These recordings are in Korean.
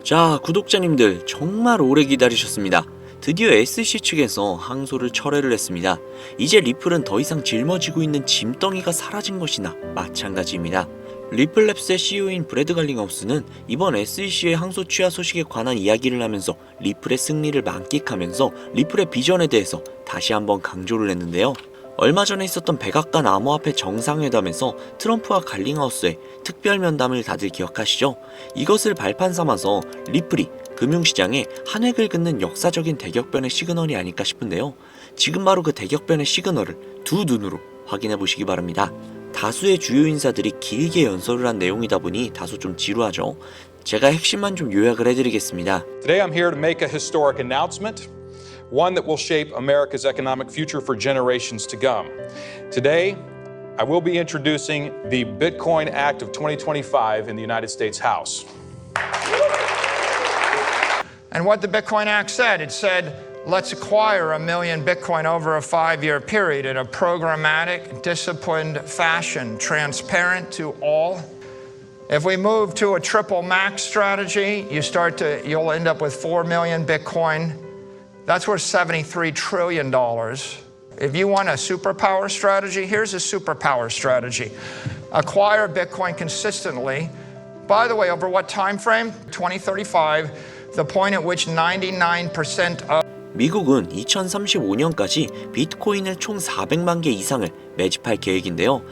자, 구독자님들 정말 오래 기다리셨습니다. 드디어 SC 측에서 항소를 철회를 했습니다. 이제 리플은 더 이상 짊어지고 있는 짐덩이가 사라진 것이나 마찬가지입니다. 리플랩스의 CEO인 브래드 갈링하우스는 이번 SEC의 항소 취하 소식에 관한 이야기를 하면서 리플의 승리를 만끽하면서 리플의 비전에 대해서 다시 한번 강조를 했는데요. 얼마 전에 있었던 백악관 암호화폐 정상회담에서 트럼프와 갈링하우스의 특별 면담을 다들 기억하시죠? 이것을 발판 삼아서 리플이 금융시장에 한 획을 긋는 역사적인 대격변의 시그널이 아닐까 싶은데요. 지금 바로 그 대격변의 시그널을 두 눈으로 확인해 보시기 바랍니다. 다수의 주요 인사들이 길게 연설을 한 내용이다 보니 다소 좀 지루하죠. 제가 핵심만 좀 요약을 해드리겠습니다. Today I'm here to make a historic announcement. One that will shape America's economic future for generations to come. Today, I will be introducing the Bitcoin Act of 2025 in the United States House. And what the Bitcoin Act said, it said, let's acquire 1 million Bitcoin over a 5-year period in a programmatic, disciplined fashion, transparent to all. If we move to a triple max strategy, you'll end up with 4 million Bitcoin. That's worth $73 trillion. If you want a superpower strategy, here's a superpower strategy. Acquire Bitcoin consistently. By the way, over what time frame? 2035, the point at which 99% of 미국은 2035년까지 비트코인을 총 400만 개 이상을 매집할 계획인데요.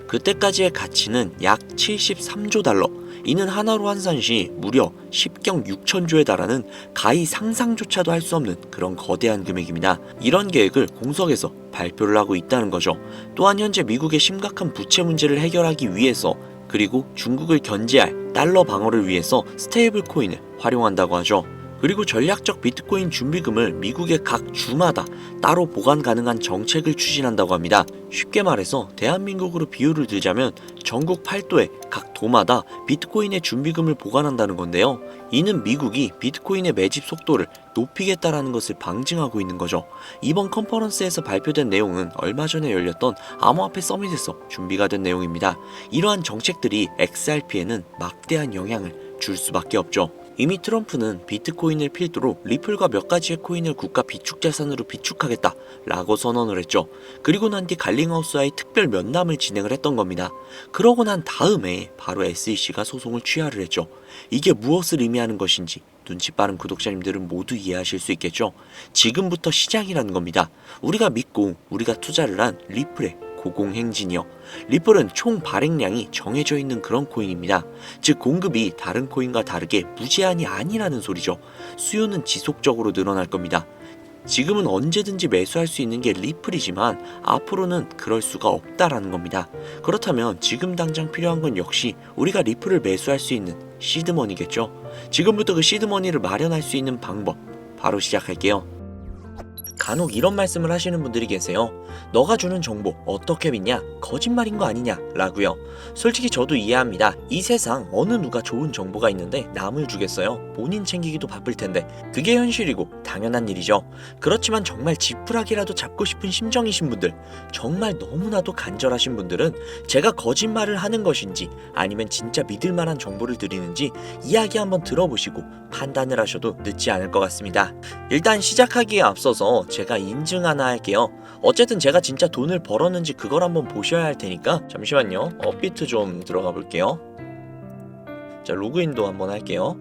그때까지의 가치는 약 73조 달러. 이는 하나로 환산 시 무려 10경 6천조에 달하는 가히 상상조차도 할 수 없는 그런 거대한 금액입니다. 이런 계획을 공석에서 발표를 하고 있다는 거죠. 또한 현재 미국의 심각한 부채 문제를 해결하기 위해서 그리고 중국을 견제할 달러 방어를 위해서 스테이블 코인을 활용한다고 하죠. 그리고 전략적 비트코인 준비금을 미국의 각 주마다 따로 보관 가능한 정책을 추진한다고 합니다. 쉽게 말해서 대한민국으로 비유를 들자면 전국 8도의 각 도마다 비트코인의 준비금을 보관한다는 건데요. 이는 미국이 비트코인의 매집 속도를 높이겠다라는 것을 방증하고 있는 거죠. 이번 컨퍼런스에서 발표된 내용은 얼마 전에 열렸던 암호화폐 서밋에서 준비가 된 내용입니다. 이러한 정책들이 XRP에는 막대한 영향을 줄 수밖에 없죠. 이미 트럼프는 비트코인을 필두로 리플과 몇 가지의 코인을 국가 비축자산으로 비축하겠다 라고 선언을 했죠. 그리고 난 뒤 갈링하우스와의 특별 면담을 진행을 했던 겁니다. 그러고 난 다음에 바로 SEC가 소송을 취하를 했죠. 이게 무엇을 의미하는 것인지 눈치 빠른 구독자님들은 모두 이해하실 수 있겠죠. 지금부터 시작이라는 겁니다. 우리가 믿고 우리가 투자를 한 리플의 고공행진이요. 리플은 총 발행량이 정해져 있는 그런 코인입니다. 즉 공급이 다른 코인과 다르게 무제한이 아니라는 소리죠. 수요는 지속적으로 늘어날 겁니다. 지금은 언제든지 매수할 수 있는 게 리플이지만 앞으로는 그럴 수가 없다라는 겁니다. 그렇다면 지금 당장 필요한 건 역시 우리가 리플을 매수할 수 있는 시드머니겠죠. 지금부터 그 시드머니를 마련할 수 있는 방법 바로 시작할게요. 간혹 이런 말씀을 하시는 분들이 계세요. 너가 주는 정보 어떻게 믿냐? 거짓말인 거 아니냐? 라고요. 솔직히 저도 이해합니다. 이 세상 어느 누가 좋은 정보가 있는데 남을 주겠어요? 본인 챙기기도 바쁠 텐데. 그게 현실이고 당연한 일이죠. 그렇지만 정말 지푸라기라도 잡고 싶은 심정이신 분들, 정말 너무나도 간절하신 분들은 제가 거짓말을 하는 것인지 아니면 진짜 믿을 만한 정보를 드리는지 이야기 한번 들어보시고 판단을 하셔도 늦지 않을 것 같습니다. 일단 시작하기에 앞서서 제가 인증 하나 할게요. 어쨌든 제가 진짜 돈을 벌었는지 그걸 한번 보셔야 할 테니까 잠시만요. 업비트 좀 들어가 볼게요. 자, 로그인도 한번 할게요.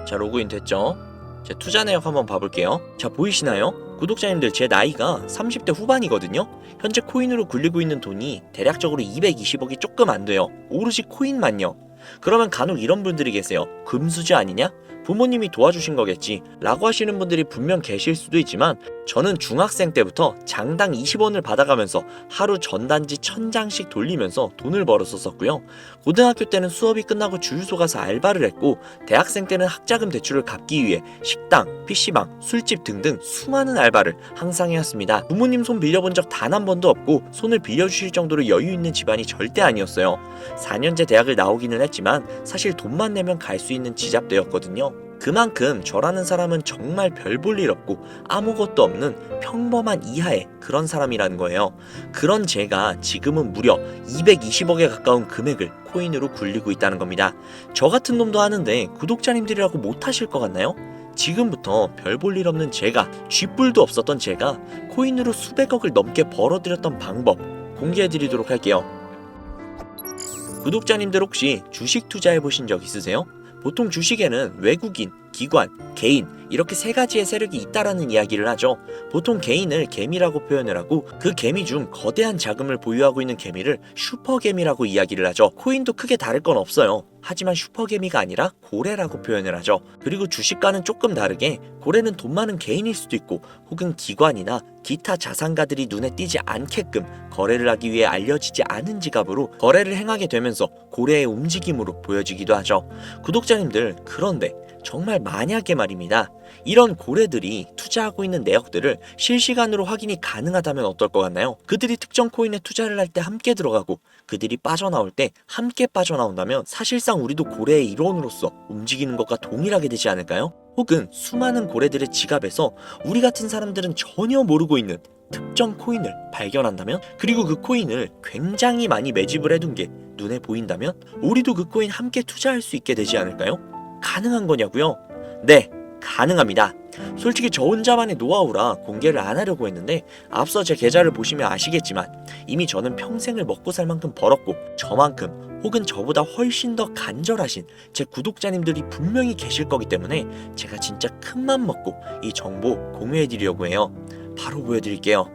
자, 로그인 됐죠? 자, 투자 내역 한번 봐볼게요. 자, 보이시나요? 구독자님들, 제 나이가 30대 후반이거든요. 현재 코인으로 굴리고 있는 돈이 대략적으로 220억이 조금 안 돼요. 오로지 코인만요. 그러면 간혹 이런 분들이 계세요. 금수저 아니냐? 부모님이 도와주신 거겠지 라고 하시는 분들이 분명 계실 수도 있지만 저는 중학생 때부터 장당 20원을 받아가면서 하루 전단지 1000장씩 돌리면서 돈을 벌었었고요. 고등학교 때는 수업이 끝나고 주유소 가서 알바를 했고 대학생 때는 학자금 대출을 갚기 위해 식당, PC방, 술집 등등 수많은 알바를 항상 해왔습니다. 부모님 손 빌려본 적 단 한 번도 없고 손을 빌려주실 정도로 여유 있는 집안이 절대 아니었어요. 4년제 대학을 나오기는 했지만 사실 돈만 내면 갈 수 있는 지잡대였거든요. 그만큼 저라는 사람은 정말 별 볼 일 없고 아무것도 없는 평범한 이하의 그런 사람이라는 거예요. 그런 제가 지금은 무려 220억에 가까운 금액을 코인으로 굴리고 있다는 겁니다. 저 같은 놈도 하는데 구독자님들이라고 못하실 것 같나요? 지금부터 별 볼 일 없는 제가, 쥐뿔도 없었던 제가 코인으로 수백억을 넘게 벌어들였던 방법 공개해드리도록 할게요. 구독자님들 혹시 주식 투자해보신 적 있으세요? 보통 주식에는 외국인, 기관, 개인 이렇게 세 가지의 세력이 있다라는 이야기를 하죠. 보통 개인을 개미라고 표현을 하고 그 개미 중 거대한 자금을 보유하고 있는 개미를 슈퍼개미라고 이야기를 하죠. 코인도 크게 다를 건 없어요. 하지만 슈퍼개미가 아니라 고래라고 표현을 하죠. 그리고 주식과는 조금 다르게 고래는 돈 많은 개인일 수도 있고 혹은 기관이나 기타 자산가들이 눈에 띄지 않게끔 거래를 하기 위해 알려지지 않은 지갑으로 거래를 행하게 되면서 고래의 움직임으로 보여지기도 하죠. 구독자님들, 그런데 정말 만약에 말입니다. 이런 고래들이 투자하고 있는 내역들을 실시간으로 확인이 가능하다면 어떨 것 같나요? 그들이 특정 코인에 투자를 할 때 함께 들어가고 그들이 빠져나올 때 함께 빠져나온다면 사실상 우리도 고래의 일원으로서 움직이는 것과 동일하게 되지 않을까요? 혹은 수많은 고래들의 지갑에서 우리 같은 사람들은 전혀 모르고 있는 특정 코인을 발견한다면, 그리고 그 코인을 굉장히 많이 매집을 해둔 게 눈에 보인다면 우리도 그 코인 함께 투자할 수 있게 되지 않을까요? 가능한 거냐고요? 네, 가능합니다. 솔직히 저 혼자만의 노하우라 공개를 안 하려고 했는데 앞서 제 계좌를 보시면 아시겠지만 이미 저는 평생을 먹고 살 만큼 벌었고 저만큼 혹은 저보다 훨씬 더 간절하신 제 구독자님들이 분명히 계실 거기 때문에 제가 진짜 큰맘 먹고 이 정보 공유해드리려고 해요. 바로 보여드릴게요.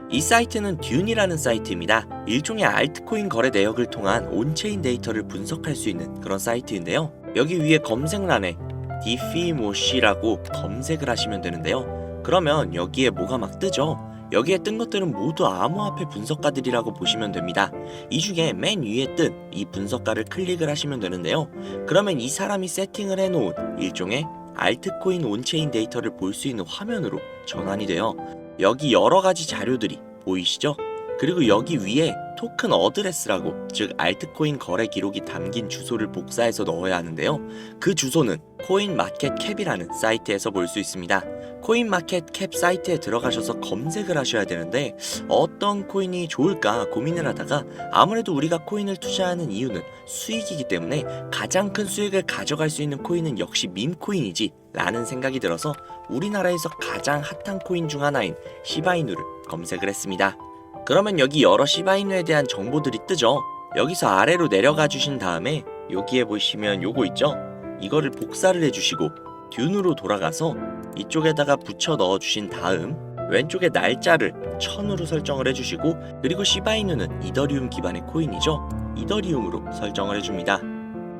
이 사이트는 듄이라는 사이트입니다. 일종의 알트코인 거래 내역을 통한 온체인 데이터를 분석할 수 있는 그런 사이트인데요. 여기 위에 검색란에 디피모시라고 검색을 하시면 되는데요. 그러면 여기에 뭐가 막 뜨죠? 여기에 뜬 것들은 모두 암호화폐 분석가들이라고 보시면 됩니다. 이 중에 맨 위에 뜬 이 분석가를 클릭을 하시면 되는데요. 그러면 이 사람이 세팅을 해놓은 일종의 알트코인 온체인 데이터를 볼 수 있는 화면으로 전환이 돼요. 여기 여러 가지 자료들이 보이시죠? 그리고 여기 위에 토큰 어드레스라고, 즉 알트코인 거래 기록이 담긴 주소를 복사해서 넣어야 하는데요. 그 주소는 코인마켓캡이라는 사이트에서 볼 수 있습니다. 코인마켓캡 사이트에 들어가셔서 검색을 하셔야 되는데 어떤 코인이 좋을까 고민을 하다가 아무래도 우리가 코인을 투자하는 이유는 수익이기 때문에 가장 큰 수익을 가져갈 수 있는 코인은 역시 밈코인이지 라는 생각이 들어서 우리나라에서 가장 핫한 코인 중 하나인 시바이누를 검색을 했습니다. 그러면 여기 여러 시바이누에 대한 정보들이 뜨죠. 여기서 아래로 내려가 주신 다음에 여기에 보시면 요거 있죠? 이거를 복사를 해주시고 듄으로 돌아가서 이쪽에다가 붙여 넣어 주신 다음 왼쪽에 날짜를 1000으로 설정을 해주시고, 그리고 시바이누는 이더리움 기반의 코인이죠. 이더리움으로 설정을 해줍니다.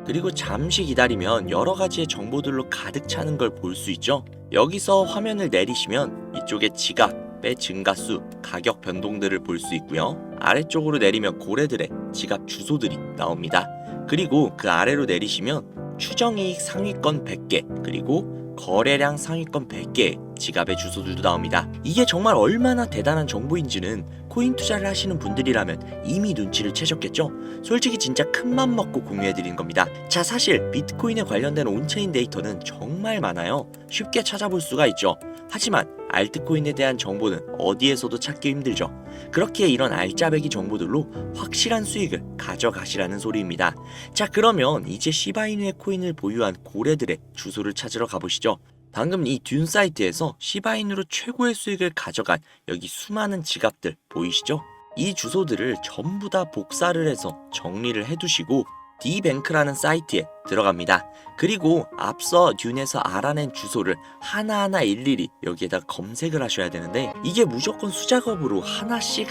그리고 잠시 기다리면 여러 가지의 정보들로 가득 차는 걸 볼 수 있죠. 여기서 화면을 내리시면 이쪽에 지갑의 증가수, 가격 변동들을 볼 수 있고요. 아래쪽으로 내리면 고래들의 지갑 주소들이 나옵니다. 그리고 그 아래로 내리시면 추정이익 상위권 100개, 그리고 거래량 상위권 100개의 지갑의 주소들도 나옵니다. 이게 정말 얼마나 대단한 정보인지는 코인 투자를 하시는 분들이라면 이미 눈치를 채셨겠죠? 솔직히 진짜 큰맘 먹고 공유해드린 겁니다. 자, 사실 비트코인에 관련된 온체인 데이터는 정말 많아요. 쉽게 찾아볼 수가 있죠. 하지만 알트코인에 대한 정보는 어디에서도 찾기 힘들죠. 그렇기에 이런 알짜배기 정보들로 확실한 수익을 가져가시라는 소리입니다. 자, 그러면 이제 시바이누의 코인을 보유한 고래들의 주소를 찾으러 가보시죠. 방금 이 듄 사이트에서 시바이누로 최고의 수익을 가져간 여기 수많은 지갑들 보이시죠? 이 주소들을 전부 다 복사를 해서 정리를 해두시고 D뱅크라는 사이트에 들어갑니다. 그리고 앞서 듄에서 알아낸 주소를 하나하나 일일이 여기에다 검색을 하셔야 되는데 이게 무조건 수작업으로 하나씩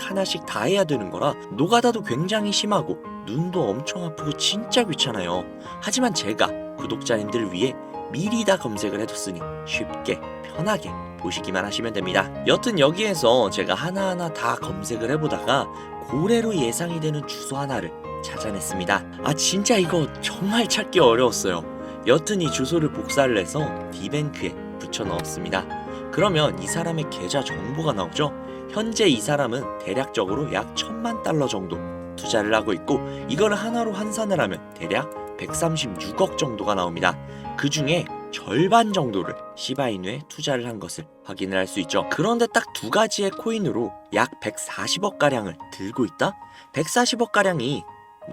다 해야 되는 거라 노가다도 굉장히 심하고 눈도 엄청 아프고 진짜 귀찮아요. 하지만 제가 구독자님들 위해 미리 다 검색을 해뒀으니 쉽게 편하게 보시기만 하시면 됩니다. 여튼 여기에서 제가 하나하나 다 검색을 해보다가 고래로 예상이 되는 주소 하나를 찾아냈습니다. 아, 진짜 이거 정말 찾기 어려웠어요. 여튼 이 주소를 복사를 해서 D뱅크에 붙여 넣었습니다. 그러면 이 사람의 계좌 정보가 나오죠. 현재 이 사람은 대략적으로 약 1000만 달러 정도 투자를 하고 있고 이거를 하나로 환산을 하면 대략 136억 정도가 나옵니다. 그 중에 절반 정도를 시바이누에 투자를 한 것을 확인을 할 수 있죠. 그런데 딱 두 가지의 코인으로 약 140억 가량을 들고 있다? 140억 가량이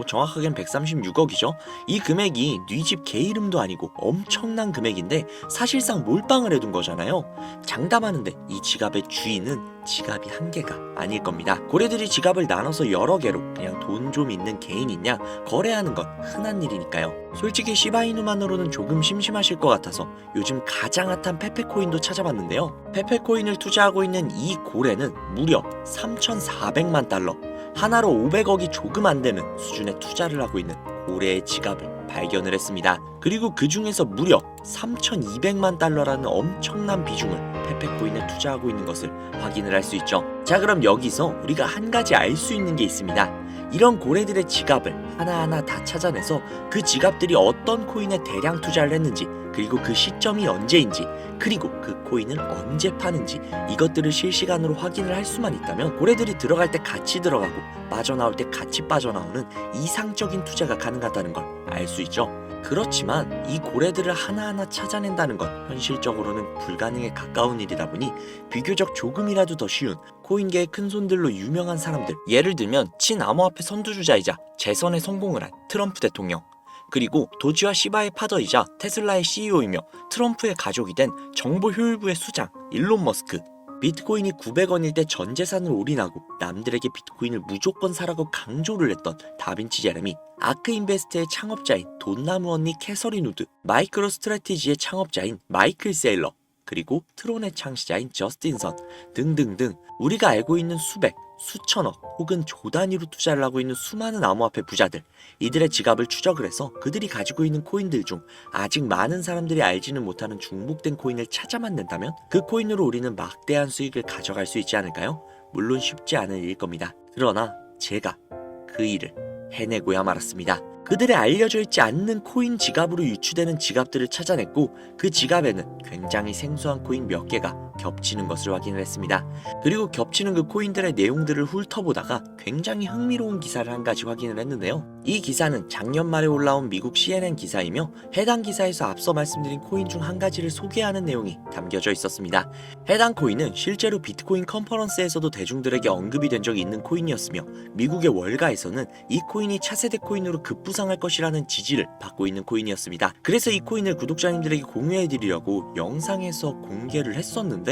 정확하게는 136억이죠. 이 금액이 네 집 개 이름도 아니고 엄청난 금액인데 사실상 몰빵을 해둔 거잖아요. 장담하는데 이 지갑의 주인은 지갑이 한 개가 아닐 겁니다. 고래들이 지갑을 나눠서 여러 개로 그냥 돈 좀 있는 개인 있냐 거래하는 건 흔한 일이니까요. 솔직히 시바이누만으로는 조금 심심하실 것 같아서 요즘 가장 핫한 페페코인도 찾아봤는데요. 페페코인을 투자하고 있는 이 고래는 무려 3,400만 달러, 하나로 500억이 조금 안 되는 수준의 투자를 하고 있는 고래의 지갑을 발견을 했습니다. 그리고 그 중에서 무려 3,200만 달러라는 엄청난 비중을 페페코인에 투자하고 있는 것을 확인을 할 수 있죠. 자, 그럼 여기서 우리가 한 가지 알 수 있는 게 있습니다. 이런 고래들의 지갑을 하나하나 다 찾아내서 그 지갑들이 어떤 코인에 대량 투자를 했는지, 그리고 그 시점이 언제인지, 그리고 그 코인을 언제 파는지, 이것들을 실시간으로 확인을 할 수만 있다면 고래들이 들어갈 때 같이 들어가고 빠져나올 때 같이 빠져나오는 이상적인 투자가 가능하다는 걸 알 수 있죠. 그렇지만 이 고래들을 하나하나 찾아낸다는 건 현실적으로는 불가능에 가까운 일이다 보니 비교적 조금이라도 더 쉬운 코인계의 큰손들로 유명한 사람들, 예를 들면 친암호화폐 선두주자이자 재선에 성공을 한 트럼프 대통령, 그리고 도지와 시바의 파더이자 테슬라의 CEO이며 트럼프의 가족이 된 정보효율부의 수장 일론 머스크, 비트코인이 900원일 때 전 재산을 올인하고 남들에게 비트코인을 무조건 사라고 강조를 했던 다빈치 제레미, 아크인베스트의 창업자인 돈나무 언니 캐서린 우드, 마이크로 스트래티지의 창업자인 마이클 세일러, 그리고 트론의 창시자인 저스틴 선 등등등 우리가 알고 있는 수백, 수천억 혹은 조 단위로 투자를 하고 있는 수많은 암호화폐 부자들, 이들의 지갑을 추적을 해서 그들이 가지고 있는 코인들 중 아직 많은 사람들이 알지는 못하는 중복된 코인을 찾아만 낸다면 그 코인으로 우리는 막대한 수익을 가져갈 수 있지 않을까요? 물론 쉽지 않은 일일 겁니다. 그러나 제가 그 일을 해내고야 말았습니다. 그들의 알려져 있지 않는 코인 지갑으로 유추되는 지갑들을 찾아냈고 그 지갑에는 굉장히 생소한 코인 몇 개가 겹치는 것을 확인을 했습니다. 그리고 겹치는 그 코인들의 내용들을 훑어보다가 굉장히 흥미로운 기사를 한 가지 확인을 했는데요. 이 기사는 작년 말에 올라온 미국 CNN 기사이며 해당 기사에서 앞서 말씀드린 코인 중 한 가지를 소개하는 내용이 담겨져 있었습니다. 해당 코인은 실제로 비트코인 컨퍼런스에서도 대중들에게 언급이 된 적이 있는 코인이었으며 미국의 월가에서는 이 코인이 차세대 코인으로 급부상할 것이라는 지지를 받고 있는 코인이었습니다. 그래서 이 코인을 구독자님들에게 공유해드리려고 영상에서 공개를 했었는데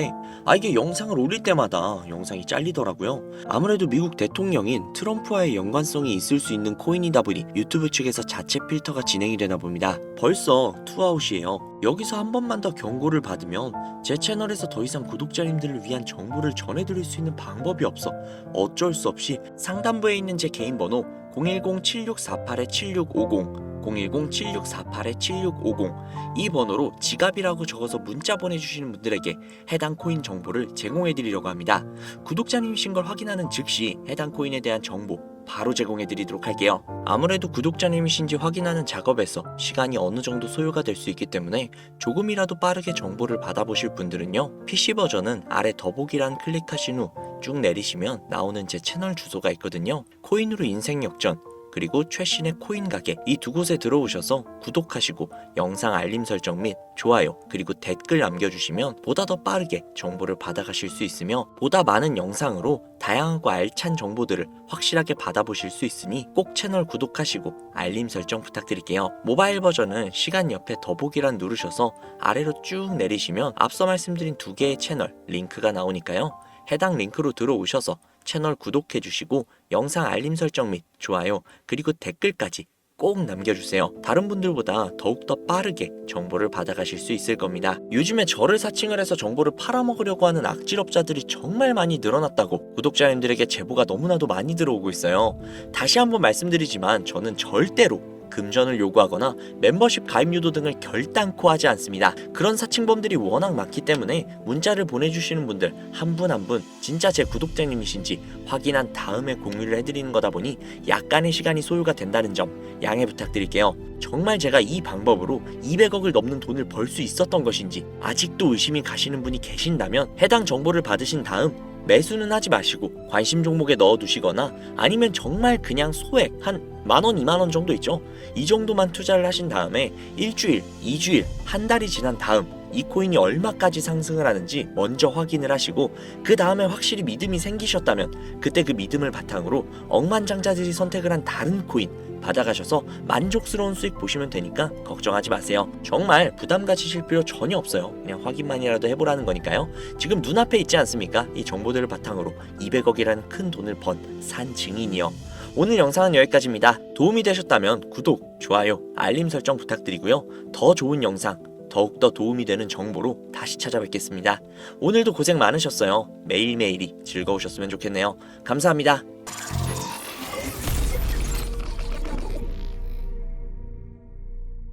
이게 영상을 올릴 때마다 영상이 잘리더라고요. 아무래도 미국 대통령인 트럼프와의 연관성이 있을 수 있는 코인이다 보니 유튜브 측에서 자체 필터가 진행이 되나 봅니다. 벌써 투아웃이에요. 여기서 한 번만 더 경고를 받으면 제 채널에서 더 이상 구독자님들을 위한 정보를 전해드릴 수 있는 방법이 없어 어쩔 수 없이 상단부에 있는 제 개인 번호 010-7648-7650 010-7648-7650 이 번호로 지갑이라고 적어서 문자 보내주시는 분들에게 해당 코인 정보를 제공해드리려고 합니다. 구독자님이신 걸 확인하는 즉시 해당 코인에 대한 정보 바로 제공해드리도록 할게요. 아무래도 구독자님이신지 확인하는 작업에서 시간이 어느 정도 소요가 될 수 있기 때문에 조금이라도 빠르게 정보를 받아보실 분들은요, PC 버전은 아래 더보기란 클릭하신 후 쭉 내리시면 나오는 제 채널 주소가 있거든요. 코인으로 인생 역전, 그리고 최신의 코인 가게, 이 두 곳에 들어오셔서 구독하시고 영상 알림 설정 및 좋아요 그리고 댓글 남겨주시면 보다 더 빠르게 정보를 받아가실 수 있으며 보다 많은 영상으로 다양하고 알찬 정보들을 확실하게 받아보실 수 있으니 꼭 채널 구독하시고 알림 설정 부탁드릴게요. 모바일 버전은 시간 옆에 더보기란 누르셔서 아래로 쭉 내리시면 앞서 말씀드린 두 개의 채널 링크가 나오니까요. 해당 링크로 들어오셔서 채널 구독해주시고 영상 알림 설정 및 좋아요 그리고 댓글까지 꼭 남겨주세요. 다른 분들보다 더욱더 빠르게 정보를 받아가실 수 있을 겁니다. 요즘에 저를 사칭을 해서 정보를 팔아먹으려고 하는 악질업자들이 정말 많이 늘어났다고 구독자님들에게 제보가 너무나도 많이 들어오고 있어요. 다시 한번 말씀드리지만 저는 절대로 금전을 요구하거나 멤버십 가입 유도 등을 결단코 하지 않습니다. 그런 사칭범들이 워낙 많기 때문에 문자를 보내주시는 분들 한 분 한 분 진짜 제 구독자님이신지 확인한 다음에 공유를 해드리는 거다 보니 약간의 시간이 소요가 된다는 점 양해 부탁드릴게요. 정말 제가 이 방법으로 200억을 넘는 돈을 벌 수 있었던 것인지 아직도 의심이 가시는 분이 계신다면 해당 정보를 받으신 다음 매수는 하지 마시고 관심 종목에 넣어두시거나 아니면 정말 그냥 소액 한 10,000원, 20,000원 정도 있죠. 이 정도만 투자를 하신 다음에 일주일, 2주일, 한 달이 지난 다음 이 코인이 얼마까지 상승을 하는지 먼저 확인을 하시고 그 다음에 확실히 믿음이 생기셨다면 그때 그 믿음을 바탕으로 억만장자들이 선택을 한 다른 코인 받아가셔서 만족스러운 수익 보시면 되니까 걱정하지 마세요. 정말 부담 가지실 필요 전혀 없어요. 그냥 확인만이라도 해보라는 거니까요. 지금 눈앞에 있지 않습니까? 이 정보들을 바탕으로 200억이라는 큰 돈을 번 산 증인이요. 오늘 영상은 여기까지입니다. 도움이 되셨다면 구독, 좋아요, 알림 설정 부탁드리고요. 더 좋은 영상, 더욱더 도움이 되는 정보로 다시 찾아뵙겠습니다. 오늘도 고생 많으셨어요. 매일매일이 즐거우셨으면 좋겠네요. 감사합니다.